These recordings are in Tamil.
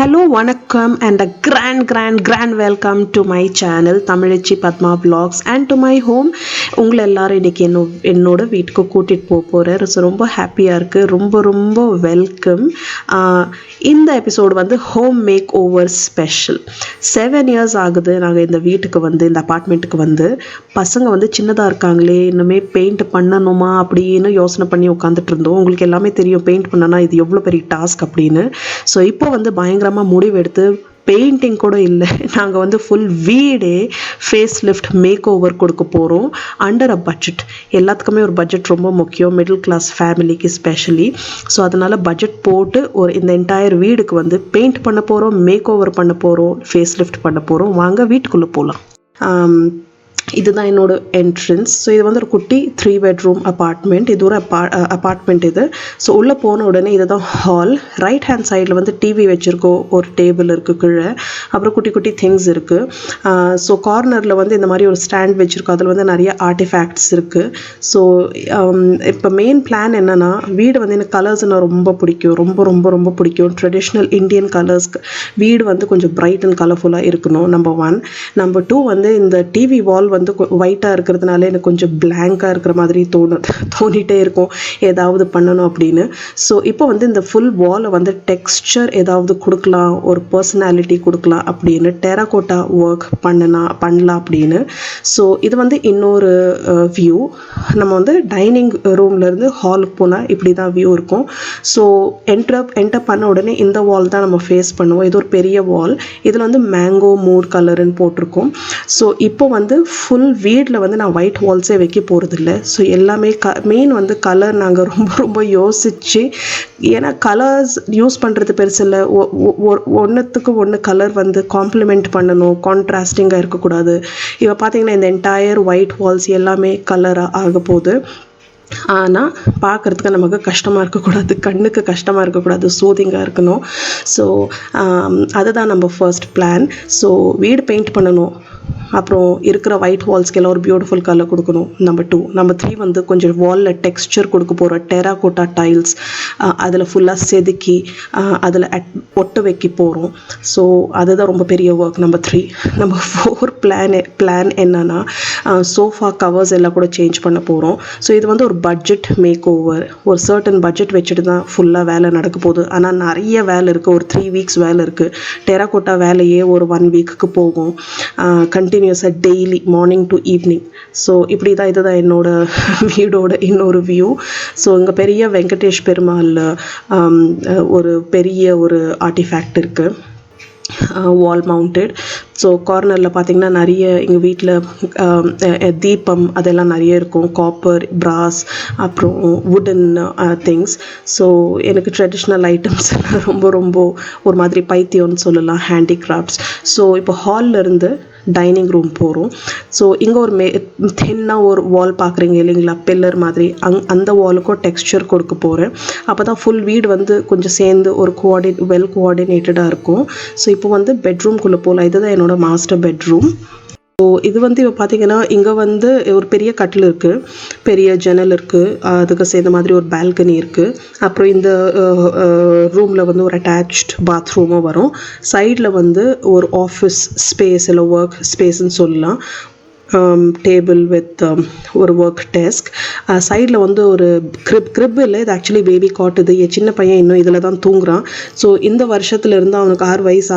Hello, vanakkam and a grand welcome to my channel Tamilichi Padma Vlogs and to my home. உங்களை எல்லாரும் இன்னைக்கு என்னோட வீட்டுக்கு கூட்டிட்டு போறேன். ரொம்ப ஹாப்பியா இருக்கு. ரொம்ப வெல்கம். இந்த எபிசோட் வந்து home make over special. 7 years ஆகுது நாங்கள் இந்த வீட்டுக்கு வந்து இந்த அப்பார்ட்மெண்ட்டுக்கு வந்து. பசங்க வந்து சின்னதாக இருக்காங்களே, இன்னுமே பெயிண்ட் பண்ணணுமா அப்படின்னு யோசனை பண்ணி உட்காந்துட்டு இருந்தோம். உங்களுக்கு எல்லாமே தெரியும் பெயிண்ட் பண்ணனா இது எவ்வளோ பெரிய டாஸ்க் அப்படின்னு. ஸோ இப்போ வந்து பயங்கரமாக முடிவெடுத்து பெயிண்டிங் கூட இல்லை, நாங்கள் வந்து ஃபுல் வீடே ஃபேஸ் லிஃப்ட் மேக் ஓவர் கொடுக்க போகிறோம் அண்டர் அ பட்ஜெட். எல்லாத்துக்குமே ஒரு பட்ஜெட் ரொம்ப முக்கியம், மிடில் கிளாஸ் ஃபேமிலிக்கு ஸ்பெஷலி. ஸோ அதனால் பட்ஜெட் போட்டு இந்த என்டையர் வீடுக்கு வந்து பெயிண்ட் பண்ண போகிறோம், மேக் ஓவர் பண்ண போகிறோம், ஃபேஸ் லிஃப்ட் பண்ண போகிறோம். வாங்க வீட்டுக்குள்ளே போகலாம். இதுதான் என்னோட என்ட்ரன்ஸ். ஸோ இது வந்து ஒரு குட்டி 3 bedroom அப்பார்ட்மெண்ட். இது ஒரு அப்பார்ட்மெண்ட் இது. ஸோ உள்ளே போன உடனே இதுதான் ஹால். ரைட் ஹேண்ட் சைடில் வந்து டிவி வச்சுருக்கோம், ஒரு டேபிள் இருக்குது கீழே, அப்புறம் குட்டி திங்ஸ் இருக்குது. ஸோ கார்னரில் வந்து இந்த மாதிரி ஒரு ஸ்டாண்ட் வச்சுருக்கோம், அதில் வந்து நிறைய ஆர்டிஃபேக்ட்ஸ் இருக்குது. ஸோ இப்போ மெயின் பிளான் என்னென்னா, வீடு வந்து எனக்கு கலர்ஸ் எனக்கு ரொம்ப பிடிக்கும், ரொம்ப பிடிக்கும். Traditional Indian colours. வீடு வந்து கொஞ்சம் பிரைட் அண்ட் கலர்ஃபுல்லாக இருக்கணும், நம்பர் 1. நம்பர் 2 வந்து இந்த டிவி வால் வந்து ஒயிட்டாக இருக்கிறதுனால எனக்கு கொஞ்சம் பிளாங்காக இருக்கிற மாதிரி தோணிகிட்டே இருக்கும், ஏதாவது பண்ணணும் அப்படின்னு. ஸோ இப்போ வந்து இந்த ஃபுல் வாலை வந்து டெக்ஸ்சர் ஏதாவது கொடுக்கலாம், ஒரு பர்சனாலிட்டி கொடுக்கலாம் அப்படின்னு டெராகோட்டா ஒர்க் பண்ணலாம் அப்படின்னு. ஸோ இது வந்து இன்னொரு வியூ. நம்ம வந்து டைனிங் ரூம்லேருந்து ஹாலுக்கு போனால் இப்படி தான் வியூ இருக்கும். ஸோ என்டர் பண்ண உடனே இந்த வால் தான் நம்ம ஃபேஸ் பண்ணுவோம். இது ஒரு பெரிய வால். இதில் வந்து மேங்கோ மூட் கலருன்னு போட்டிருக்கோம். ஸோ இப்போ வந்து ஃபுல் வீட்டில் வந்து நான் ஒயிட் வால்ஸே வைக்க போகிறதில்ல. ஸோ எல்லாமே மெயின் வந்து கலர் நாங்கள் ரொம்ப யோசித்து, ஏன்னா கலர்ஸ் யூஸ் பண்ணுறது பெருசு இல்லை, ஒன்றுத்துக்கு ஒன்று கலர் வந்து காம்ப்ளிமெண்ட் பண்ணணும், கான்ட்ராஸ்டிங்காக இருக்கக்கூடாது. இப்போ பார்த்தீங்கன்னா இந்த என்டையர் ஒயிட் வால்ஸ் எல்லாமே கலராக ஆக போகுது. ஆனால் பார்க்குறதுக்கு நமக்கு கஷ்டமாக இருக்கக்கூடாது, கண்ணுக்கு கஷ்டமாக இருக்கக்கூடாது, சூதிங்காக இருக்கணும். ஸோ அதுதான் நம்ம ஃபர்ஸ்ட் பிளான். ஸோ வீடு பெயிண்ட் பண்ணணும், அப்புறம் இருக்கிற ஒயிட் வால்ஸ்க்கெல்லாம் ஒரு பியூட்டிஃபுல் கலர் கொடுக்கணும். நம்பர் 2. நம்பர் 3 வந்து கொஞ்சம் வாலில் டெக்ஸ்சர் கொடுக்க போகிற டெராகோட்டா டைல்ஸ், அதில் ஃபுல்லாக செதுக்கி அதில் ஒட்ட வைக்க போகிறோம். ஸோ அதுதான் ரொம்ப பெரிய ஒர்க். நம்பர் 3. நம்பர் 4 பிளான் என்னன்னா, சோஃபா கவர்ஸ் எல்லாம் கூட சேஞ்ச் பண்ண போகிறோம். ஸோ இது வந்து ஒரு பட்ஜெட் மேக் ஓவர். ஒரு சர்டன் பட்ஜெட் வச்சுட்டு தான் ஃபுல்லாக வேலை நடக்க போகுது. ஆனால் நிறைய வேலை இருக்குது, ஒரு 3 weeks வேலை இருக்குது. டெராகோட்டா வேலையே ஒரு 1 weekக்கு போகும், கண்டினியூஸாக daily morning to evening. So இப்படி தான், இதுதான் என்னோட வீடோட இன்னொரு வியூ. ஸோ இங்கே பெரிய வெங்கடேஷ் பெருமாள் ஒரு பெரிய ஒரு ஆர்டிஃபேக்ட் இருக்குது, வால் மவுண்டட். ஸோ கார்னரில் பார்த்திங்கன்னா நிறைய எங்கள் வீட்டில் தீபம் அதெல்லாம் நிறைய இருக்கும், காப்பர், பிராஸ், அப்புறம் வுடன் திங்ஸ். ஸோ எனக்கு ட்ரெடிஷ்னல் ஐட்டம்ஸ் ரொம்ப ஒரு மாதிரி பைத்தியம்னு சொல்லலாம், ஹேண்டிகிராஃப்ட்ஸ். ஸோ இப்போ ஹால்லேருந்து டைனிங் ரூம் போகிறோம். ஸோ இங்கே ஒரு தின்னாக ஒரு வால் பார்க்குறீங்க இல்லைங்களா, பில்லர் மாதிரி, அந்த வாலுக்கும் டெக்ஸ்சர் கொடுக்க போகிறேன். அப்போ தான் ஃபுல் வீடு வந்து கொஞ்சம் சேர்ந்து ஒரு வெல் கோஆர்டினேட்டடாக இருக்கும். ஸோ இப்போ வந்து பெட்ரூம்குள்ளே போகலாம். இதுதான் என்னோட மாஸ்டர் பெட்ரூம். ஸோ இது வந்து இப்போ பார்த்தீங்கன்னா இங்கே வந்து ஒரு பெரிய கட்டில் இருக்குது, பெரிய ஜன்னல் இருக்குது, அதுக்கு சேர்ந்த மாதிரி ஒரு பால்கனி இருக்குது. அப்புறம் இந்த ரூமில் வந்து ஒரு அட்டாச்ட் பாத்ரூமும் வரும். சைடில் வந்து ஒரு ஆஃபீஸ் ஸ்பேஸ் இல்லை ஒர்க் ஸ்பேஸ்ன்னு சொல்லலாம், டேபிள் வித் ஒரு ஒர்க் டெஸ்க். சைடில் வந்து ஒரு கிரிப் இல்லை, இது ஆக்சுவலி பேபி காட். இது என் சின்ன பையன் இன்னும் இதில் தான் தூங்குறான். ஸோ இந்த வருஷத்துலேருந்து அவனுக்கு 6 வயசு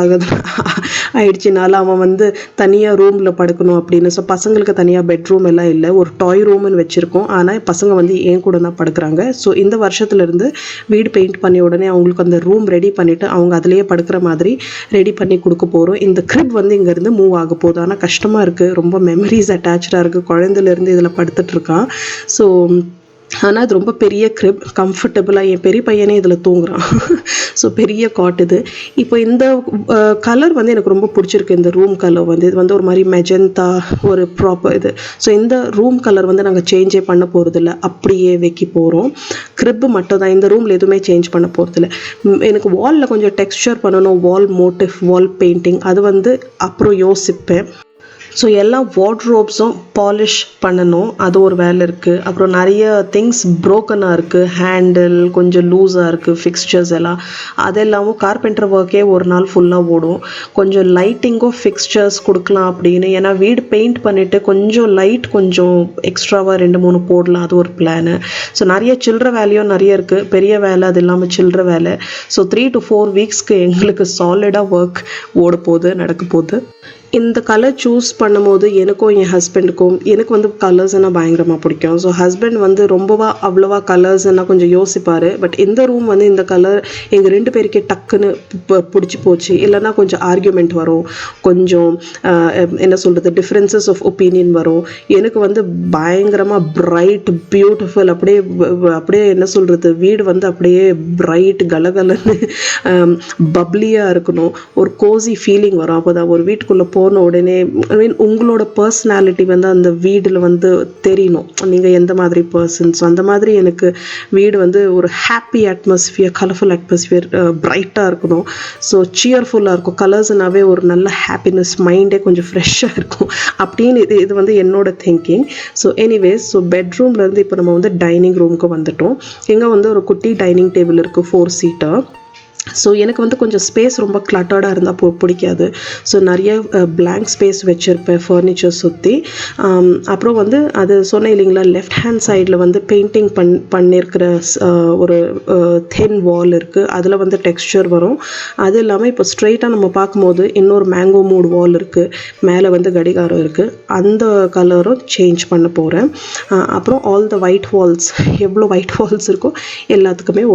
ஆயிடுச்சுனால அவன் வந்து தனியாக ரூமில் படுக்கணும் அப்படின்னு. ஸோ பசங்களுக்கு தனியாக பெட்ரூம் எல்லாம் இல்லை, ஒரு டாய் ரூம்னு வச்சுருக்கோம். ஆனால் பசங்க வந்து என் கூட தான் படுக்கிறாங்க. ஸோ இந்த வருஷத்துலேருந்து வீடு பெயிண்ட் பண்ணி உடனே அவங்களுக்கு அந்த ரூம் ரெடி பண்ணிவிட்டு அவங்க அதிலேயே படுக்கிற மாதிரி ரெடி பண்ணி கொடுக்க போகிறோம். இந்த கிரிப் வந்து இங்கேருந்து மூவ் ஆக போகுது. ஆனால் கஷ்டமாக இருக்குது, ரொம்ப மெமரிஸ் அட்டாச்சாக இருக்குது, குழந்தையிலேருந்து இதில் படுத்துட்ருக்கான். ஸோ ஆனால் அது ரொம்ப பெரிய கிரிப், கம்ஃபர்டபுளாக என் பெரிய பையனே இதில் தூங்குறான். ஸோ பெரிய காட் இது. இப்போ இந்த கலர் வந்து எனக்கு ரொம்ப பிடிச்சிருக்கு. இந்த ரூம் கலர் வந்து இது வந்து ஒரு மாதிரி மெஜந்தா, ஒரு ப்ராப்பர் இது. ஸோ இந்த ரூம் கலர் வந்து நாங்கள் சேஞ்சே பண்ண போகிறதில்ல, அப்படியே வைக்க போகிறோம். கிரிப்பு மட்டும் தான், இந்த ரூமில் எதுவுமே சேஞ்ச் பண்ண போகிறதில்ல. எனக்கு வாலில் கொஞ்சம் டெக்ஸ்சர் பண்ணணும், வால் மோட்டிவ், வால் பெயிண்டிங், அது வந்து அப்புறம் யோசிப்பேன். ஸோ எல்லா வார்ட்ரோப்ஸும் பாலிஷ் பண்ணணும், அது ஒரு வேலை இருக்குது. அப்புறம் நிறைய திங்ஸ் ப்ரோக்கனாக இருக்குது, ஹேண்டில் கொஞ்சம் லூஸாக இருக்குது, ஃபிக்ஸ்சர்ஸ் எல்லாம் அதெல்லாமும் கார்பெண்டர் ஒர்க்கே ஒரு நாள் ஃபுல்லாக ஓடும். கொஞ்சம் லைட்டிங்கும் ஃபிக்ஸ்சர்ஸ் கொடுக்கலாம் அப்படின்னு, ஏன்னா வீடு பெயிண்ட் பண்ணிவிட்டு கொஞ்சம் லைட் கொஞ்சம் எக்ஸ்ட்ராவாக 2-3 போடலாம், அது ஒரு பிளானு. ஸோ நிறைய சில்லற வேலையும் நிறைய இருக்குது, பெரிய வேலை அது இல்லாமல் சில்லற வேலை. ஸோ 3 to 4 வீக்ஸ்க்கு எங்களுக்கு சாலிடாக ஒர்க் ஓட போகுது, நடக்க போகுது. இந்த கலர் சூஸ் பண்ணும்போது எனக்கும் என் ஹஸ்பண்டுக்கும், எனக்கு வந்து கலர்ஸ்னால் பயங்கரமாக பிடிக்கும். ஸோ ஹஸ்பண்ட் வந்து அவ்வளோவா கலர்ஸ்னால் கொஞ்சம் யோசிப்பார். பட் இந்த ரூம் வந்து இந்த கலர் எங்கள் 2 பேருக்கே டக்குன்னு பிடிச்சி போச்சு. இல்லைன்னா கொஞ்சம் ஆர்கியூமெண்ட் வரும், கொஞ்சம் என்ன சொல்கிறது, டிஃப்ரென்சஸ் ஆஃப் ஒப்பீனியன் வரும். எனக்கு வந்து பயங்கரமாக பிரைட் பியூட்டிஃபுல், அப்படியே என்ன சொல்கிறது, வீடு வந்து அப்படியே பிரைட் கலகலன்னு பப்ளியாக இருக்கணும், ஒரு கோசி ஃபீலிங் வரும். அப்போ தான் ஒரு வீட்டுக்குள்ளே போன உடனே உங்களோட பர்சனாலிட்டி வந்து அந்த வீடில் வந்து தெரியணும், நீங்கள் எந்த மாதிரி பர்சன்ஸ். அந்த மாதிரி எனக்கு வீடு வந்து ஒரு ஹாப்பி அட்மாஸ்ஃபியர், கலர்ஃபுல் அட்மாஸ்ஃபியர், பிரைட்டாக இருக்கணும். ஸோ சியர்ஃபுல்லாக இருக்கும். கலர்ஸ்னாவே ஒரு நல்ல ஹாப்பினஸ், மைண்டே கொஞ்சம் ஃப்ரெஷ்ஷாக இருக்கும் அப்படின்னு இது வந்து என்னோட திங்கிங். ஸோ எனிவேஸ், ஸோ பெட்ரூம்லேருந்து இப்போ நம்ம வந்து டைனிங் ரூமுக்கு வந்துட்டோம். இங்கே வந்து ஒரு குட்டி டைனிங் டேபிள் இருக்குது, 4 சீட்டர். ஸோ எனக்கு வந்து கொஞ்சம் ஸ்பேஸ் ரொம்ப கிளட்டர்டாக இருந்தால் பிடிக்காது. ஸோ நிறைய பிளாங்க் ஸ்பேஸ் வச்சுருப்பேன் ஃபர்னிச்சர் சுற்றி. அப்புறம் வந்து அது சொன்னேன் இல்லைங்களா, லெஃப்ட் ஹேண்ட் சைடில் வந்து பெயிண்டிங் பண்ணியிருக்கிற ஒரு தென் வால் இருக்குது, அதில் வந்து டெக்ஸ்சர் வரும். அது இல்லாமல் இப்போ ஸ்ட்ரெயிட்டாக நம்ம பார்க்கும்போது இன்னொரு மேங்கோ மூட் வால் இருக்குது, மேலே வந்து கடிகாரம் இருக்குது, அந்த கலரும் சேஞ்ச் பண்ண போகிறேன். அப்புறம் ஆல் த ஒயிட் வால்ஸ், எவ்வளோ ஒயிட் வால்ஸ் இருக்கோ எல்லாத்துக்குமே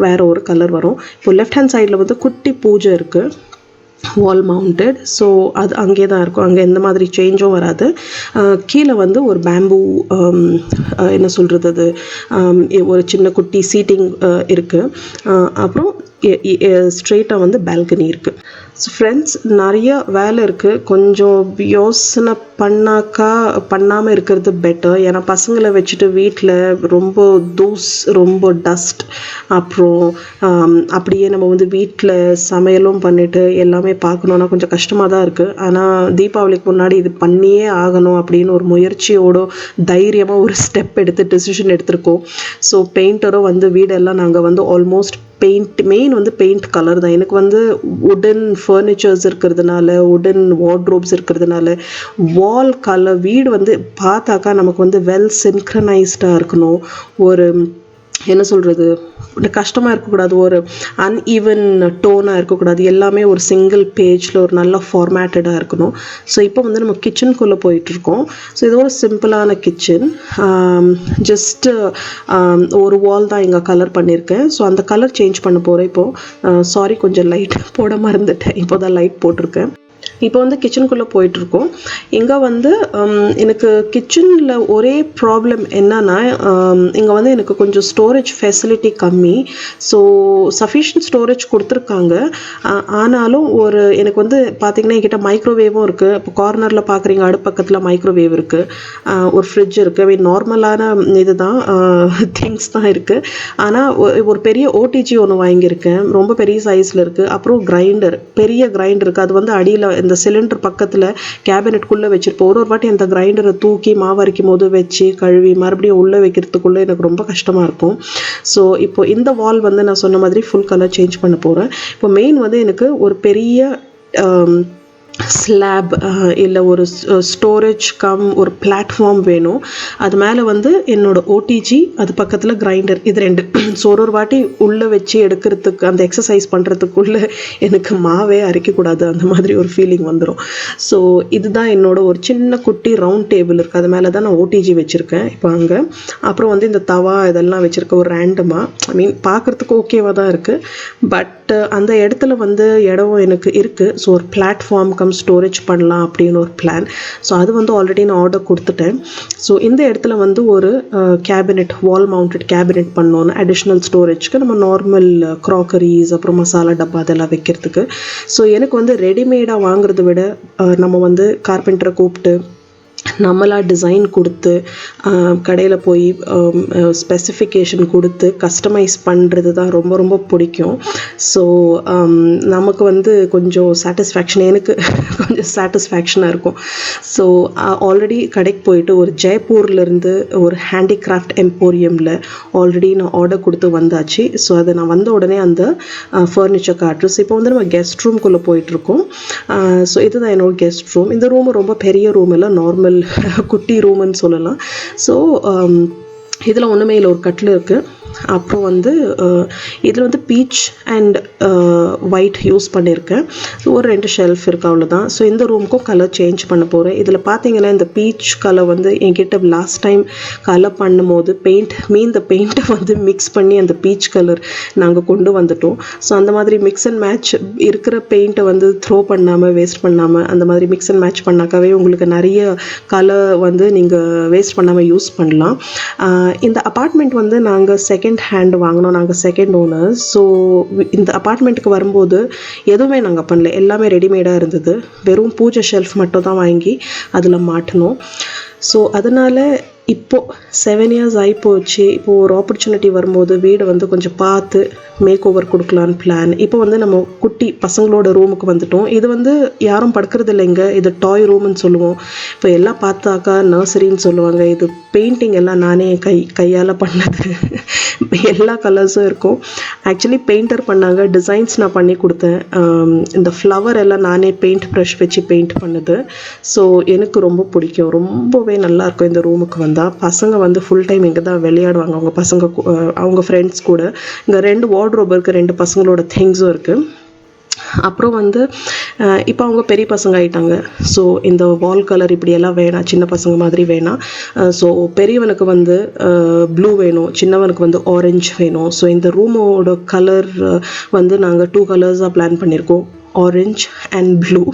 வேறு ஒரு கலர் வரும். இப்போ லெஃப்ட் ஹேண்ட் சைடில் வந்து குட்டி பூஜை இருக்குது, வால் மவுண்டட். ஸோ அது அங்கே தான் இருக்கும், அங்கே எந்த மாதிரி சேஞ்சும் வராது. கீழே வந்து ஒரு பேம்பூ என்ன சொல்கிறது, அது ஒரு சின்ன குட்டி சீட்டிங் இருக்குது. அப்புறம் ஸ்ட்ரெயிட்டாக வந்து பால்கனி இருக்குது. ஸோ ஃப்ரெண்ட்ஸ், நிறைய வேலை இருக்குது, கொஞ்சம் யோசனை பண்ணாமல் இருக்கிறது பெட்டர். ஏன்னா பசங்களை வச்சுட்டு வீட்டில் ரொம்ப ரொம்ப டஸ்ட், அப்புறம் அப்படியே நம்ம வந்து வீட்டில் சமையலும் பண்ணிவிட்டு எல்லாமே பார்க்கணுன்னா கொஞ்சம் கஷ்டமாக தான் இருக்குது. ஆனால் தீபாவளிக்கு முன்னாடி இது பண்ணியே ஆகணும் அப்படின்னு ஒரு முயற்சியோட தைரியமாக ஒரு ஸ்டெப் டிசிஷன் எடுத்திருக்கோம். ஸோ பெயிண்டரும் வந்து வீடெல்லாம் நாங்கள் வந்து ஆல்மோஸ்ட் மெயின் வந்து பெயிண்ட் கலர் தான். எனக்கு வந்து உடன் ஃபர்னிச்சர்ஸ் இருக்கிறதுனால, உடன் வார்ட்ரோப்ஸ் இருக்கிறதுனால, வால் கலர் வீடு வந்து பார்த்தாக்கா நமக்கு வந்து வெல் சின்க்ரனைஸ்டாக இருக்கணும். ஒரு என்ன சொல்கிறது, கஷ்டமாக இருக்கக்கூடாது, ஒரு அன்ஈவன் டோனாக இருக்கக்கூடாது, எல்லாமே ஒரு சிங்கிள் பேஜில் ஒரு நல்ல ஃபார்மேட்டடாக இருக்கணும். ஸோ இப்போ வந்து நம்ம கிச்சனுக்குள்ளே போயிட்டுருக்கோம். ஸோ இது ஒரு சிம்பிளான கிச்சன், ஜஸ்ட்டு ஒரு வால் தான் இங்கே கலர் பண்ணியிருக்கேன். ஸோ அந்த கலர் சேஞ்ச் பண்ண போகிறேன் இப்போது. சாரி, கொஞ்சம் லைட் போட மறந்துட்டேன், இப்போ தான் லைட் போட்டிருக்கேன். இப்போ வந்து கிச்சனுக்குள்ளே போயிட்டுருக்கோம். இங்கே வந்து எனக்கு கிச்சனில் ஒரே ப்ராப்ளம் என்னன்னா, இங்கே வந்து எனக்கு கொஞ்சம் ஸ்டோரேஜ் ஃபெசிலிட்டி கம்மி. ஸோ சஃபிஷியன்ட் ஸ்டோரேஜ் கொடுத்துருக்காங்க, ஆனாலும் எனக்கு வந்து பார்த்திங்கன்னா என்கிட்ட மைக்ரோவேவும் இருக்குது. இப்போ கார்னரில் பார்க்குறீங்க, அடுப்பக்கத்தில் மைக்ரோவேவ் இருக்குது, ஒரு ஃப்ரிட்ஜ் இருக்குது. நார்மலான இது தான், திங்ஸ் தான் இருக்குது. ஆனால் ஒரு பெரிய ஓடிஜி ஒன்று வாங்கியிருக்கேன், ரொம்ப பெரிய சைஸில் இருக்குது. அப்புறம் பெரிய கிரைண்டர் இருக்குது, அது வந்து அடியில் இந்த சிலிண்டர் பக்கத்தில் கேபினெட்குள்ளே வச்சுருப்போம். ஒரு வாட்டி அந்த கிரைண்டரை தூக்கி மாவரைக்கும் போது வச்சு கழுவி மறுபடியும் உள்ளே வைக்கிறதுக்குள்ளே எனக்கு ரொம்ப கஷ்டமாக இருக்கும். ஸோ இப்போ இந்த வால் வந்து நான் சொன்ன மாதிரி ஃபுல் கலர் சேஞ்ச் பண்ண போகிறேன். இப்போ மெயின் வந்து எனக்கு ஒரு பெரிய ஸ்லாப் இல்லை ஒரு ஸ்டோரேஜ் ஒரு பிளாட்ஃபார்ம் வேணும். அது மேலே வந்து என்னோடய ஓடிஜி, அது பக்கத்தில் கிரைண்டர், இது 2. ஸோ ஒரு வாட்டி உள்ளே வச்சு எடுக்கிறதுக்கு, அந்த எக்ஸசைஸ் பண்ணுறதுக்குள்ளே எனக்கு மாவே அரைக்கக்கூடாது, அந்த மாதிரி ஒரு ஃபீலிங் வந்துடும். ஸோ இதுதான் என்னோட ஒரு சின்ன குட்டி ரவுண்ட் டேபிள் இருக்குது, அது மேலே தான் நான் ஓடிஜி வச்சுருக்கேன் இப்போ அங்கே. அப்புறம் வந்து இந்த தவா இதெல்லாம் வச்சுருக்கேன் ஒரு ரேண்டமாக, பார்க்குறதுக்கு ஓகேவாக தான் இருக்குது. பட் அந்த இடத்துல வந்து இடம் எனக்கு இருக்குது. ஸோ ஒரு பிளாட்ஃபார்ம் ஸ்டோரேஜ் பண்ணலாம் அப்படின்னு ஒரு பிளான். ஸோ அது வந்து ஆல்ரெடி நான் ஆர்டர் கொடுத்துட்டேன். ஸோ இந்த இடத்துல வந்து ஒரு கேபினெட், வால் மவுண்டட் கேபினெட் பண்ணோன்னு அடிஷ்னல் ஸ்டோரேஜ்க்கு நம்ம நார்மல் க்ராக்கரிஸ், அப்புறம் மசாலா டப்பா அதெல்லாம் வைக்கிறதுக்கு. ஸோ எனக்கு வந்து ரெடிமேடாக வாங்குறத விட நம்ம வந்து கார்பெண்டரை கூப்பிட்டு நம்மளாக டிசைன் கொடுத்து கடையில் போய் ஸ்பெசிஃபிகேஷன் கொடுத்து கஸ்டமைஸ் பண்ணுறது தான் ரொம்ப ரொம்ப பிடிக்கும். ஸோ நமக்கு வந்து கொஞ்சம் சாட்டிஸ்ஃபேக்ஷன், எனக்கு கொஞ்சம் சாட்டிஸ்ஃபேக்ஷனாக இருக்கும். ஸோ ஆல்ரெடி கடைக்கு போயிட்டு ஒரு ஜெய்ப்பூர்லேருந்து ஒரு ஹேண்டிகிராஃப்ட் எம்போரியமில் ஆல்ரெடி நான் ஆர்டர் கொடுத்து வந்தாச்சு. ஸோ அதை நான் வந்த உடனே அந்த ஃபர்னிச்சர் காட்டுறேன். இப்போ வந்து நம்ம கெஸ்ட் ரூம்குள்ளே போயிட்டுருக்கோம். ஸோ இதுதான் என்னோட கெஸ்ட் ரூம். இந்த ரூம் ரொம்ப பெரிய ரூம் இல்லை, நார்மல் குட்டி ரூம்னு சொல்லலாம். ஸோ இதில் ஒன்றுமே இல்லை, ஒரு கட்டில் இருக்குது. அப்புறம் வந்து இதில் வந்து பீச் அண்ட் ஒயிட் யூஸ் பண்ணியிருக்கேன். ஒரு 2 ஷெல்ஃப் இருக்குது, அவ்வளோதான். ஸோ இந்த ரூமுக்கும் கலர் சேஞ்ச் பண்ண போகிறேன். இதில் பார்த்தீங்கன்னா இந்த பீச் கலர் வந்து என்கிட்ட லாஸ்ட் டைம் கலர் பண்ணும்போது இந்த பெயிண்ட்டை வந்து மிக்ஸ் பண்ணி அந்த பீச் கலர் நாங்கள் கொண்டு வந்துட்டோம். ஸோ அந்த மாதிரி மிக்ஸ் அண்ட் மேட்ச் இருக்கிற பெயிண்ட்டை வந்து த்ரோ பண்ணாமல் வேஸ்ட் பண்ணாமல் அந்த மாதிரி மிக்ஸ் அண்ட் மேட்ச் பண்ணாக்காவே உங்களுக்கு நிறைய கலர் வந்து நீங்கள் வேஸ்ட் பண்ணாமல் யூஸ் பண்ணலாம். இந்த அப்பார்ட்மெண்ட் வந்து நாங்கள் செகண்ட் ஹேண்ட் வாங்கினோம், நாங்கள் செகண்ட் ஓனர்ஸ். ஸோ இந்த அப்பார்ட்மெண்ட்டுக்கு வரும்போது எதுவுமே நாங்கள் பண்ணல, எல்லாமே ரெடிமேடாக இருந்தது. வெறும் பூஜை ஷெல்ஃப் மட்டும் தான் வாங்கி அதில் மாட்டினோம். ஸோ அதனால் இப்போது 7 years ஆகிப்போச்சு. இப்போது ஒரு ஆப்பர்ச்சுனிட்டி வரும்போது வீடை வந்து கொஞ்சம் பார்த்து மேக் ஓவர் கொடுக்கலான்னு பிளான். இப்போ வந்து நம்ம குட்டி பசங்களோட ரூமுக்கு வந்துட்டோம். இது வந்து யாரும் படுக்கிறது இல்லைங்க, இது டாய் ரூம்னு சொல்லுவோம். இப்போ எல்லாம் பார்த்தாக்கா நர்சரின்னு சொல்லுவாங்க. இது பெயிண்டிங் எல்லாம் நானே கையால் பண்ணது. எல்லா கலர்ஸும் இருக்கும். ஆக்சுவலி பெயிண்டர் பண்ணாங்க, டிசைன்ஸ் நான் பண்ணி கொடுத்தேன். இந்த ஃப்ளவர் எல்லாம் நானே பெயிண்ட் ப்ரஷ் வச்சு பெயிண்ட் பண்ணுது. ஸோ எனக்கு ரொம்ப பிடிக்கும், ரொம்பவே நல்லாயிருக்கும் இந்த ரூமுக்கு வந்தால். பசங்க வந்து ஃபுல் டைம் இங்கே தான் விளையாடுவாங்க, அவங்க ஃப்ரெண்ட்ஸ் கூட. இங்கே 2 வார்ட்ரோப் இருக்குது, 2 பசங்களோட திங்ஸும் இருக்குது. அப்புறம் வந்து இப்போ அவங்க பெரிய பசங்க ஆகிட்டாங்க. ஸோ இந்த வால் கலர் இப்படியெல்லாம் வேணாம், சின்ன பசங்க மாதிரி வேணாம். ஸோ பெரியவனுக்கு வந்து ப்ளூ வேணும், சின்னவனுக்கு வந்து ஆரஞ்சு வேணும். ஸோ இந்த ரூமோட கலர் வந்து நாங்கள் 2 கலர்ஸாக பிளான் பண்ணியிருக்கோம், ஆரஞ்ச் அண்ட் ப்ளூ.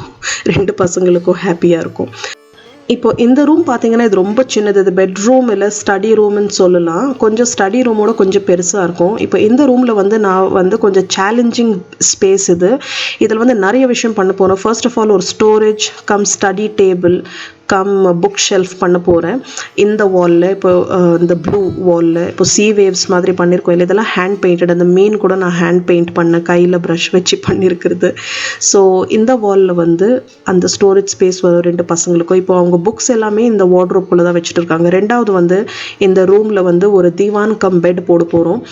2 பசங்களுக்கும் ஹாப்பியாக இருக்கும். இப்போ இந்த ரூம் பார்த்தீங்கன்னா இது ரொம்ப சின்னது. இது பெட்ரூம் இல்லை, ஸ்டடி ரூம்னு சொல்லலாம். கொஞ்சம் ஸ்டடி ரூமோட கொஞ்சம் பெருசாக இருக்கும். இப்போ இந்த ரூமில் வந்து நான் வந்து கொஞ்சம் சேலஞ்சிங் ஸ்பேஸ் இதில் வந்து நிறைய விஷயம் பண்ண போகிறோம். ஃபர்ஸ்ட் ஆஃப் ஆல் ஒரு storage come study table come book shelf பண்ண போகிறேன். இந்த வாலில் இப்போ இந்த ப்ளூ வாலில் இப்போ சீ வேவ்ஸ் மாதிரி பண்ணியிருக்கோம் இல்லை, இதெல்லாம் ஹேண்ட் பெயிண்டட். அந்த மீன் கூட நான் ஹேண்ட் பெயிண்ட் பண்ண கையில் ப்ரஷ் வச்சு பண்ணியிருக்கிறது. ஸோ இந்த வாலில் வந்து அந்த ஸ்டோரேஜ் ஸ்பேஸ் வரும் 2 பசங்களுக்கும். இப்போ அவங்க புக்ஸ் எல்லாமே இந்த வார்ட்ரோப்குள்ளே தான் வச்சுட்டு இருக்காங்க. 2வது வந்து இந்த ரூமில் வந்து ஒரு தீவான் கம் பெட் போட போகிறோம்.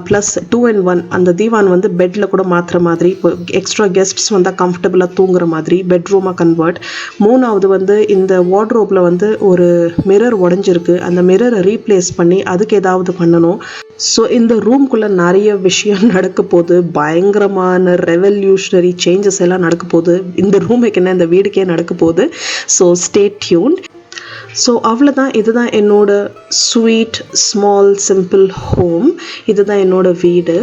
ப்ளஸ் 2 in 1 அந்த தீவான் வந்து பெட்டில் கூட மாற்றுற மாதிரி, இப்போ எக்ஸ்ட்ரா கெஸ்ட்ஸ் வந்தால் கம்ஃபர்டபுளாக தூங்குற மாதிரி பெட்ரூமாக கன்வெர்ட். 3வது வந்து இந்த வார்ட்ரோப்பில் வந்து ஒரு மிரர் உடஞ்சிருக்கு, அந்த மிரரை ரீப்ளேஸ் பண்ணி அதுக்கு ஏதாவது பண்ணணும். ஸோ இந்த ரூம்குள்ளே நிறைய விஷயம் நடக்க போகுது, பயங்கரமான ரெவல்யூஷனரி சேஞ்சஸ் எல்லாம் நடக்க போகுது. இந்த ரூமுக்கு என்ன, இந்த வீடுக்கே நடக்க போகுது. So stay tuned. ஸோ அவ்வளோதான். இதுதான் என்னோட ஸ்வீட் ஸ்மால் சிம்பிள் ஹோம். இதுதான் என்னோட வீடு.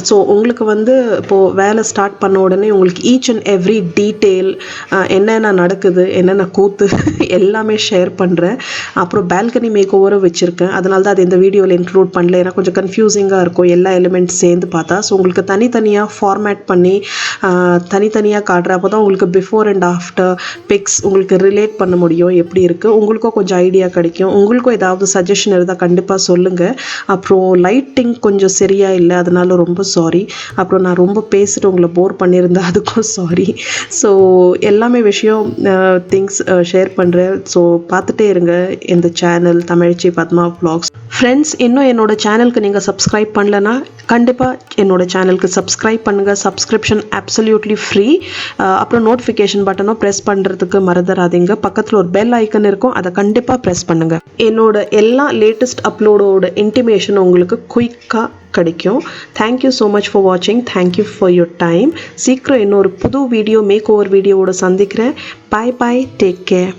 ஸோ உங்களுக்கு வந்து இப்போது வேலை ஸ்டார்ட் பண்ண உடனே உங்களுக்கு ஈச் அண்ட் எவ்ரி டீட்டெயில் என்னென்ன நடக்குது, என்னென்ன கூத்து எல்லாமே ஷேர் பண்ணுறேன். அப்புறம் பால்கனி மேக் ஓவரும் வச்சுருக்கேன். அதனால தான் அது இந்த வீடியோவில் இன்க்ளூட் பண்ணல, ஏன்னா கொஞ்சம் கன்ஃபியூசிங்காக இருக்கும் எல்லா எலிமெண்ட்ஸ் சேர்ந்து பார்த்தா. ஸோ உங்களுக்கு தனித்தனியாக ஃபார்மேட் பண்ணி தனித்தனியாக காட்டுறேன். அப்போ தான் உங்களுக்கு பிஃபோர் அண்ட் ஆஃப்டர் பிக்ஸ் உங்களுக்கு ரிலேட் பண்ண முடியும் எப்படி இருக்குது. உங்களுக்கும் கொஞ்சம் ஐடியா கிடைக்கும். உங்களுக்கும் ஏதாவது சஜஷன் இருந்தால் கண்டிப்பாக சொல்லுங்கள். அப்புறம் லைட்டிங் கொஞ்சம் சரியாக இல்லை, அதனால ரொம்ப சாரி. அப்புறம் நான் ரொம்ப பேசிட்டு உங்களை போர் பண்ணியிருந்தேன், அதுக்கும் சாரி. ஸோ எல்லாமே விஷயம் திங்ஸ் ஷேர் பண்ணுறேன். ஸோ பார்த்துட்டே இருங்க இந்த சேனல் தமிழச்சி பத்மா vlogs. ஃப்ரெண்ட்ஸ், இன்னும் என்னோட சேனலுக்கு நீங்கள் சப்ஸ்கிரைப் பண்ணலன்னா கண்டிப்பாக என்னோட சேனலுக்கு சப்ஸ்கிரைப் பண்ணுங்கள். Subscription absolutely free. அப்புறம் நோட்டிஃபிகேஷன் பட்டனும் ப்ரெஸ் பண்ணுறதுக்கு மறந்துடாதீங்க. பக்கத்தில் ஒரு பெல் ஐக்கன் இருக்கும், அதை கண்டிப்பாக ப்ரெஸ் பண்ணுங்கள். என்னோட எல்லா லேட்டஸ்ட் அப்லோடோட இன்டிமேஷன் உங்களுக்கு குயிக்காக கிடைக்கும். தேங்க்யூ ஸோ மச் ஃபார் வாட்சிங். Thank you for your time. சீக்கிரம் இன்னொரு புது வீடியோ மேக் ஓவர் வீடியோவோட சந்திக்கிறேன். பாய் பாய், டேக் கேர்.